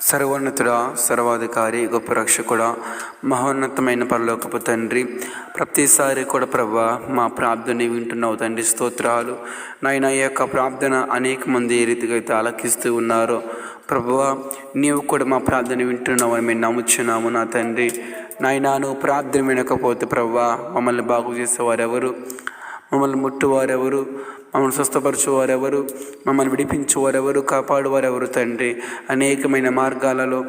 సర్వోన్నతుడా, సర్వాధికారి, గొప్ప రక్షకుడా, మహోన్నతమైన పరలోకపు తండ్రి, ప్రతిసారి కూడా ప్రభా మా ప్రార్థన వింటున్నావు తండ్రి. స్తోత్రాలు నాయన. ఈ యొక్క ప్రార్థన అనేక మంది ఏ రీతిగా అయితే ఆలకిస్తూ ఉన్నారో ప్రభువా, నీవు కూడా మా ప్రార్థన వింటున్నావు అని మేము నమ్ముచున్నాము నా తండ్రి. నాయన, నువ్వు ప్రార్థన వినకపోతే ప్రభువా మమ్మల్ని బాగు చేసేవారెవరు, మమ్మల్ని ముట్టువారెవరు, మమ్మల్ని స్వస్థపరచువారెవరు, మమ్మల్ని విడిపించువారెవరు, కాపాడువారెవరు తండ్రి. అనేకమైన మార్గాలలో,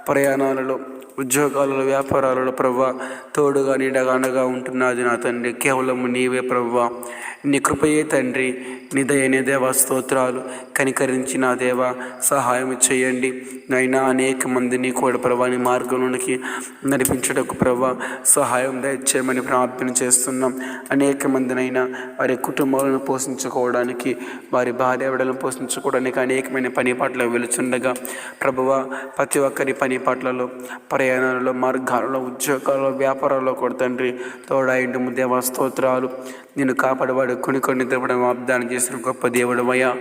ప్రయాణాలలో, ఉద్యోగాలలో, వ్యాపారాలలో ప్రభువా తోడుగా నీడగా అండగా ఉంటున్నది నా తండ్రి. కేవలము నీవే ప్రభువా, నీ కృపయే తండ్రి. నీ దయనే దేవా స్తోత్రాలు. కనికరించి నా దేవా సహాయం చేయండి నైనా. అనేక మందిని కూడా ప్రభా నీ మార్గంలోనికి నడిపించడానికి ప్రభా సహాయం దయచేయమని ప్రార్థన చేస్తున్నాం. అనేక మందినైనా వారి కుటుంబాలను పోషించుకోవడానికి, వారి భార్య బిడ్డలను పోషించుకోవడానికి అనేకమైన పని పాటలు వెలుచుండగా ప్రభువా ప్రతి ఒక్కరి పని పాటలలో, ప్రయాణాలలో, మార్గాలలో, ఉద్యోగాలలో, వ్యాపారాల్లో కూడా తండ్రి తోడాయిండు దేవా స్తోత్రాలు. నేను కాపాడవాడు కొన్ని నిద్రపడం వాగ్దానం చేసిన గొప్ప దేవుడమయ్యా.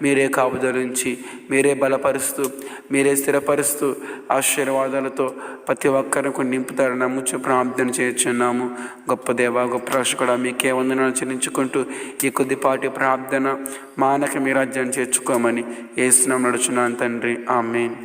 మీరే కాపుదలించి, మీరే బలపరుస్తూ, మీరే స్థిరపరుస్తూ ఆశీర్వాదాలతో ప్రతి ఒక్కరికి నింపుతారని నమ్ముచు ప్రార్థన చేస్తున్నాము. గొప్ప దేవ, గొప్ప రక్షకుడా, మీకే వందనాలు చెల్లించుకుంటూ ఈ కొద్దిపాటి ప్రార్థన మానక మీ రాజ్యాన్ని చేర్చుకోమని యేసు నామమున నడుచున్నాను తండ్రి. ఆమేన్.